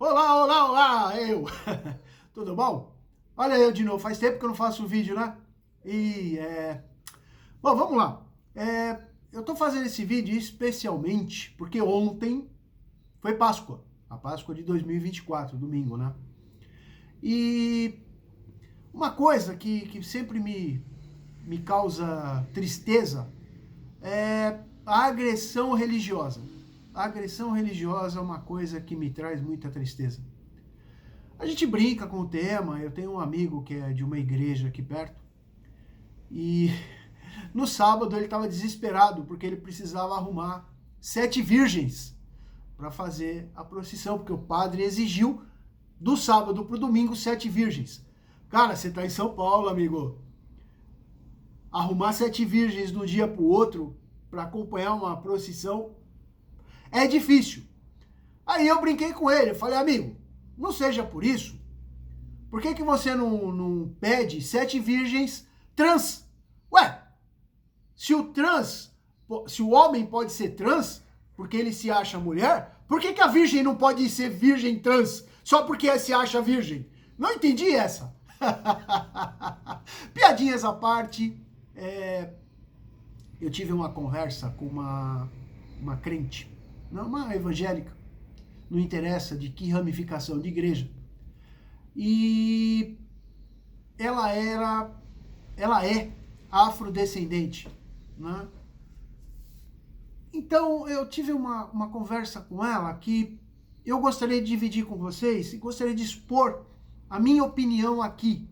Olá, olá, olá, eu. Tudo bom? Olha eu de novo, faz tempo que eu não faço vídeo, né? E, Bom, vamos lá. Eu tô fazendo esse vídeo especialmente porque ontem foi Páscoa. A Páscoa de 2024, domingo, né? E uma coisa que sempre me causa tristeza é a agressão religiosa. A agressão religiosa é uma coisa que me traz muita tristeza. A gente brinca com o tema, eu tenho um amigo que é de uma igreja aqui perto, e no sábado ele estava desesperado porque ele precisava arrumar 7 virgens para fazer a procissão, porque o padre exigiu do sábado para o domingo 7 virgens. Cara, você está em São Paulo, amigo. Arrumar 7 virgens de um dia para o outro para acompanhar uma procissão é difícil. Aí eu brinquei com ele, eu falei, amigo, não seja por isso. Por que você não pede 7 virgens trans? Ué, se o homem pode ser trans, porque ele se acha mulher, por que a virgem não pode ser virgem trans, só porque se acha virgem? Não entendi essa. Piadinhas à parte, eu tive uma conversa com uma crente, não, uma evangélica, não interessa de que ramificação de igreja, e ela é afrodescendente, né? Então eu tive uma conversa com ela que eu gostaria de dividir com vocês e gostaria de expor a minha opinião aqui,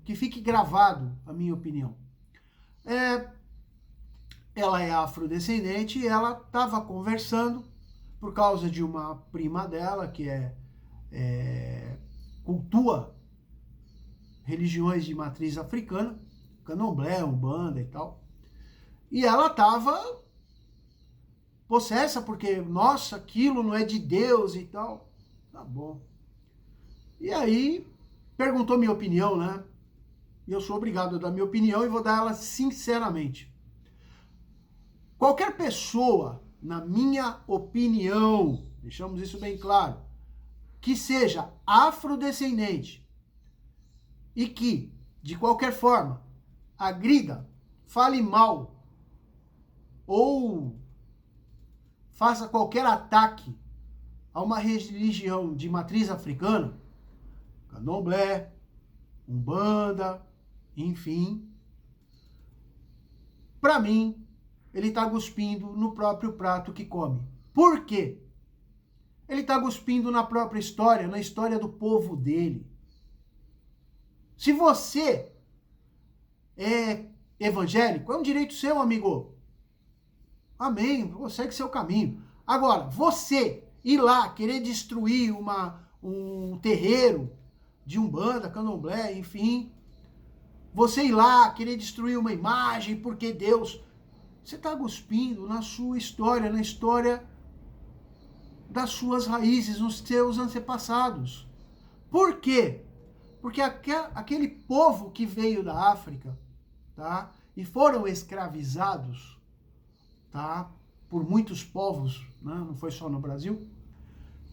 que fique gravado a minha opinião. Ela é afrodescendente e ela estava conversando por causa de uma prima dela que cultua religiões de matriz africana, candomblé, umbanda e tal. E ela estava possessa porque, nossa, aquilo não é de Deus e tal. Tá bom. E aí, perguntou minha opinião, né? E eu sou obrigado a dar minha opinião e vou dar ela sinceramente. Qualquer pessoa, na minha opinião, deixamos isso bem claro, que seja afrodescendente e que, de qualquer forma, agrida, fale mal ou faça qualquer ataque a uma religião de matriz africana, candomblé, umbanda, enfim, para mim, ele está cuspindo no próprio prato que come. Por quê? Ele está cuspindo na própria história, na história do povo dele. Se você é evangélico, é um direito seu, amigo. Amém, segue seu caminho. Agora, você ir lá querer destruir um terreiro de umbanda, candomblé, enfim, você ir lá querer destruir uma imagem porque Deus... Você está cuspindo na sua história, na história das suas raízes, nos seus antepassados. Por quê? Porque aquele povo que veio da África, tá? E foram escravizados, tá? Por muitos povos, né? Não foi só no Brasil.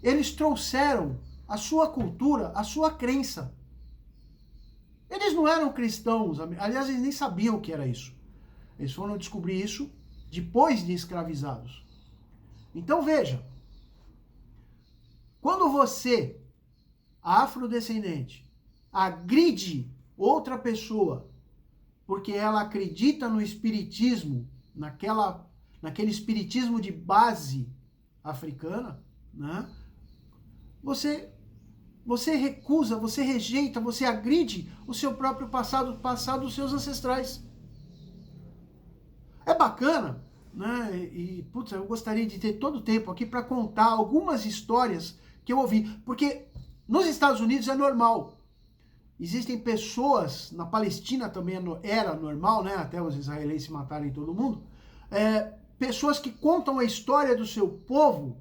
Eles trouxeram a sua cultura, a sua crença. Eles não eram cristãos, aliás, eles nem sabiam o que era isso. Eles foram descobrir isso depois de escravizados. Então veja, quando você, afrodescendente, agride outra pessoa porque ela acredita no espiritismo, naquele espiritismo de base africana, né? Você recusa, você rejeita, você agride o seu próprio passado, o passado dos seus ancestrais. É bacana, né? E, putz, eu gostaria de ter todo o tempo aqui para contar algumas histórias que eu ouvi. Porque nos Estados Unidos é normal. Existem pessoas, na Palestina também era normal, né? Até os israelenses matarem todo mundo. Pessoas que contam a história do seu povo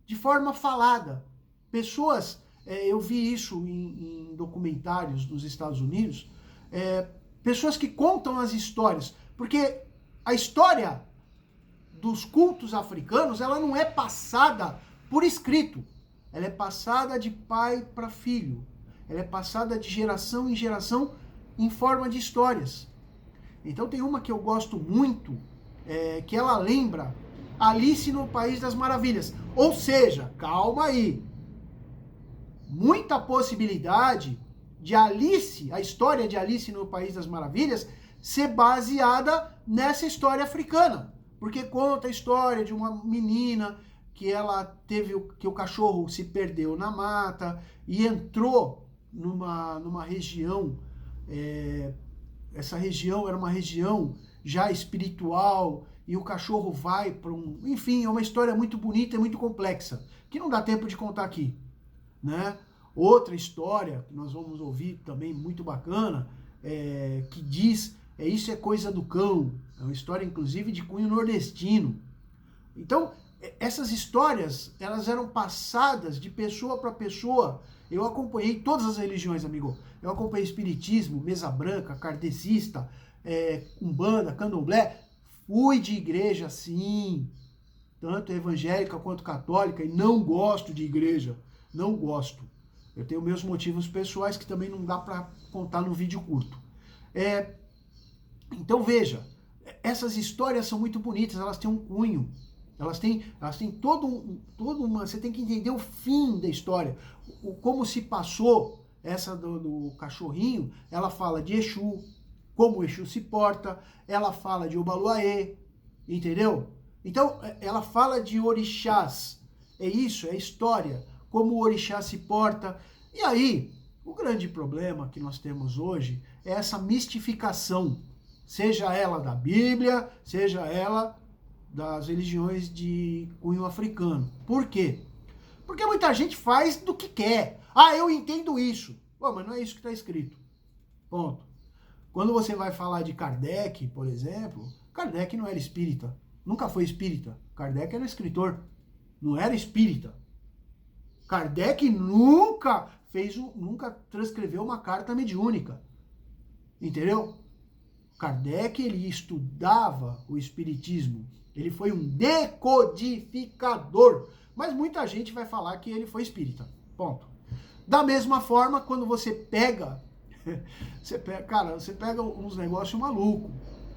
de forma falada. Pessoas, eu vi isso em documentários nos Estados Unidos, pessoas que contam as histórias. Porque a história dos cultos africanos, ela não é passada por escrito. ela é passada de pai para filho, ela é passada de geração em geração em forma de histórias. Então tem uma que eu gosto muito, que ela lembra Alice no País das Maravilhas. Ou seja, calma aí, muita possibilidade de Alice, a história de Alice no País das Maravilhas, ser baseada nessa história africana. Porque conta a história de uma menina que ela teve, que o cachorro se perdeu na mata e entrou numa região, essa região era uma região já espiritual, e o cachorro vai para um... Enfim, é uma história muito bonita e muito complexa, que não dá tempo de contar aqui, né? Outra história que nós vamos ouvir também muito bacana, que diz, isso é coisa do cão, é uma história inclusive de cunho nordestino. Então, essas histórias, elas eram passadas de pessoa para pessoa. Eu acompanhei todas as religiões, amigo. Eu acompanhei espiritismo, mesa branca, kardecista, umbanda, candomblé. Fui de igreja, sim, tanto evangélica quanto católica, e não gosto de igreja, não gosto. Eu tenho meus motivos pessoais que também não dá para contar num vídeo curto. Então veja, essas histórias são muito bonitas, elas têm um cunho, elas têm todo uma... Você tem que entender o fim da história, como se passou. Essa do cachorrinho, ela fala de Exu, como o Exu se porta, ela fala de Obaluaê, entendeu? Então, ela fala de orixás, é isso, é história, como o orixá se porta. E aí, o grande problema que nós temos hoje é essa mistificação, seja ela da Bíblia, seja ela das religiões de cunho africano. Por quê? Porque muita gente faz do que quer. Ah, eu entendo isso. Pô, mas não é isso que está escrito. Ponto. Quando você vai falar de Kardec, por exemplo, Kardec não era espírita. Nunca foi espírita. Kardec era escritor. Não era espírita. Kardec nunca transcreveu uma carta mediúnica. Entendeu? Kardec, ele estudava o espiritismo. Ele foi um decodificador. Mas muita gente vai falar que ele foi espírita. Ponto. Da mesma forma, quando você pega uns negócios malucos,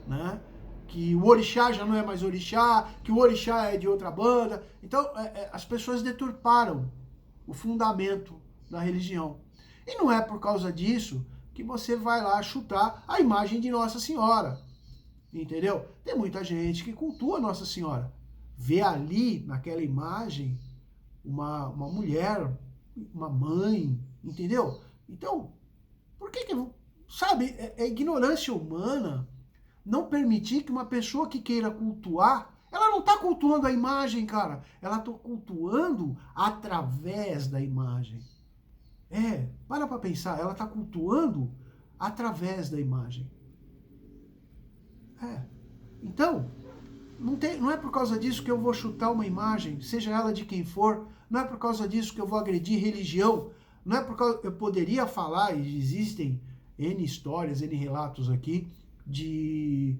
né? Que o orixá já não é mais orixá, que o orixá é de outra banda. Então, as pessoas deturparam o fundamento da religião. E não é por causa disso que você vai lá chutar a imagem de Nossa Senhora. Entendeu? Tem muita gente que cultua Nossa Senhora. Vê ali, naquela imagem, uma mulher, uma mãe, entendeu? Então, por que sabe, é ignorância humana não permitir que uma pessoa que queira cultuar, ela não está cultuando a imagem, cara, ela está cultuando através da imagem. Para pensar, ela está cultuando através da imagem. Então, não é por causa disso que eu vou chutar uma imagem, seja ela de quem for, não é por causa disso que eu vou agredir religião, não é por causa... Eu poderia falar, e existem N histórias, N relatos aqui, de...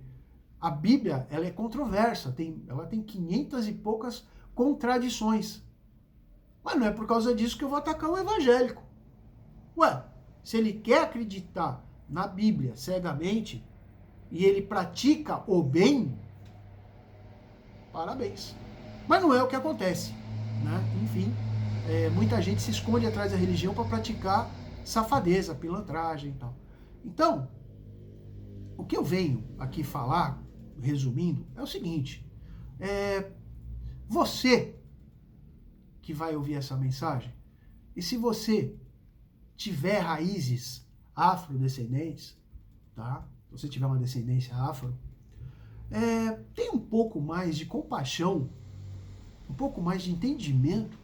A Bíblia, ela é controversa, ela tem 500 e poucas contradições. Mas não é por causa disso que eu vou atacar um evangélico. Ué, se ele quer acreditar na Bíblia cegamente, e ele pratica o bem, parabéns. Mas não é o que acontece, né? Enfim, muita gente se esconde atrás da religião para praticar safadeza, pilantragem e tal. Então, o que eu venho aqui falar, resumindo, é o seguinte. Você que vai ouvir essa mensagem, e se você tiver raízes afrodescendentes, tá? Se você tiver uma descendência afro, tem um pouco mais de compaixão, um pouco mais de entendimento,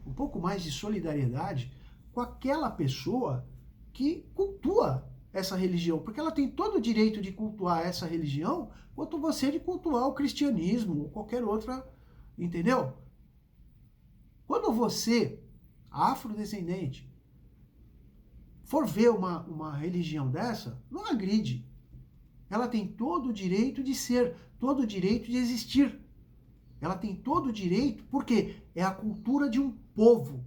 um pouco mais de solidariedade com aquela pessoa que cultua essa religião, porque ela tem todo o direito de cultuar essa religião, quanto você de cultuar o cristianismo ou qualquer outra, entendeu? Quando você, afrodescendente, for ver uma religião dessa, não agride. Ela tem todo o direito de ser, todo o direito de existir. Ela tem todo o direito, porque é a cultura de um povo.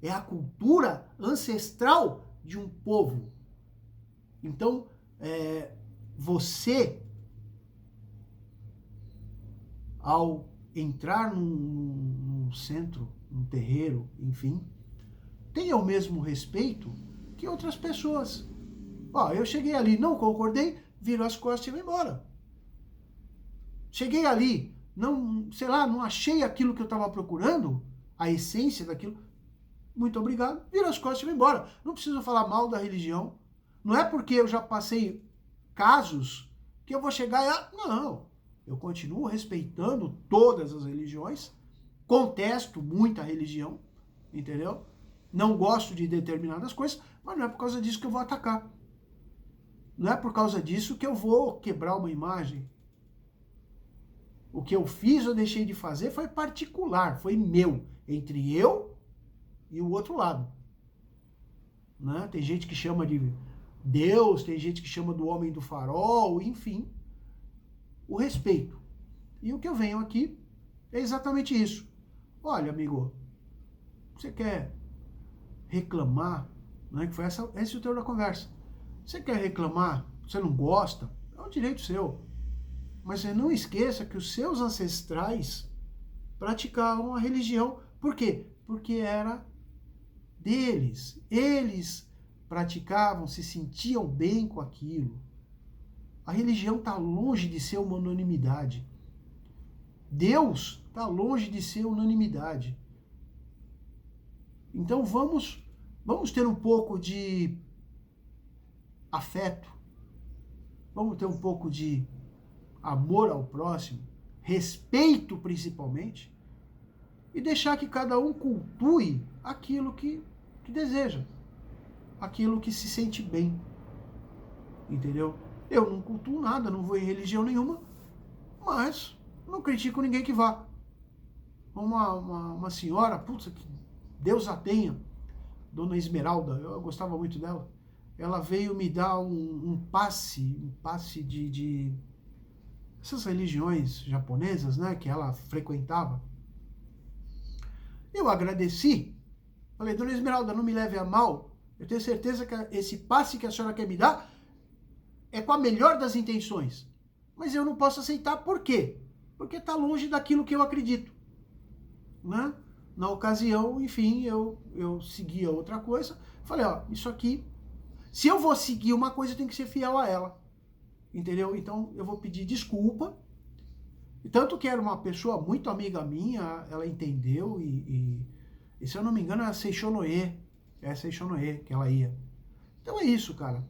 é a cultura ancestral de um povo. Então, você, ao entrar num centro, num terreiro, enfim, tenha o mesmo respeito que outras pessoas. Ó, eu cheguei ali, não concordei, viro as costas e vou embora. Cheguei ali, não, sei lá, não achei aquilo que eu estava procurando, a essência daquilo. Muito obrigado, viro as costas e vou embora. Não preciso falar mal da religião. Não é porque eu já passei casos que eu vou chegar e... Não, eu continuo respeitando todas as religiões, contesto muita religião, entendeu? Não gosto de determinadas coisas, mas não é por causa disso que eu vou atacar. Não é por causa disso que eu vou quebrar uma imagem. O que eu fiz ou deixei de fazer foi particular, foi meu, entre eu e o outro lado. Né? Tem gente que chama de Deus, tem gente que chama do homem do farol, enfim. O respeito. E o que eu venho aqui é exatamente isso. Olha, amigo, você quer reclamar, né, que foi esse o teor da conversa. Você quer reclamar, você não gosta, é um direito seu. Mas você não esqueça que os seus ancestrais praticavam a religião. Por quê? Porque era deles. Eles praticavam, se sentiam bem com aquilo. A religião está longe de ser uma unanimidade. Deus está longe de ser unanimidade. Então vamos ter um pouco de afeto, vamos ter um pouco de amor ao próximo, respeito principalmente, e deixar que cada um cultue aquilo que deseja, aquilo que se sente bem, entendeu? Eu não cultuo nada, não vou em religião nenhuma, mas não critico ninguém que vá. Uma senhora, putz, que Deus a tenha, Dona Esmeralda, eu gostava muito dela, ela veio me dar um passe de essas religiões japonesas, né, que ela frequentava. Eu agradeci, falei, Dona Esmeralda, não me leve a mal, eu tenho certeza que esse passe que a senhora quer me dar é com a melhor das intenções, mas eu não posso aceitar, por quê? Porque está longe daquilo que eu acredito, né? Na ocasião, enfim, eu seguia outra coisa, falei, ó, isso aqui, se eu vou seguir uma coisa, eu tenho que ser fiel a ela, entendeu? Então, eu vou pedir desculpa, tanto que era uma pessoa muito amiga minha, ela entendeu, e se eu não me engano, é Seixonoye, que ela ia. Então é isso, cara.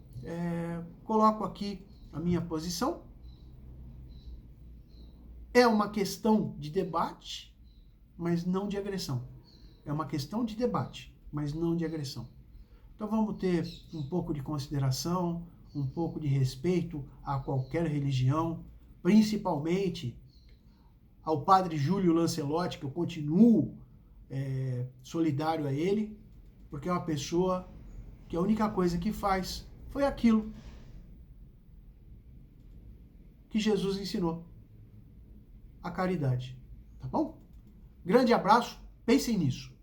Coloco aqui a minha posição. É uma questão de debate, mas não de agressão. É uma questão de debate, mas não de agressão. Então vamos ter um pouco de consideração, um pouco de respeito a qualquer religião, principalmente ao padre Júlio Lancelotti, que eu continuo solidário a ele, porque é uma pessoa que a única coisa que faz foi aquilo que Jesus ensinou, a caridade. Tá bom? Grande abraço, pensem nisso.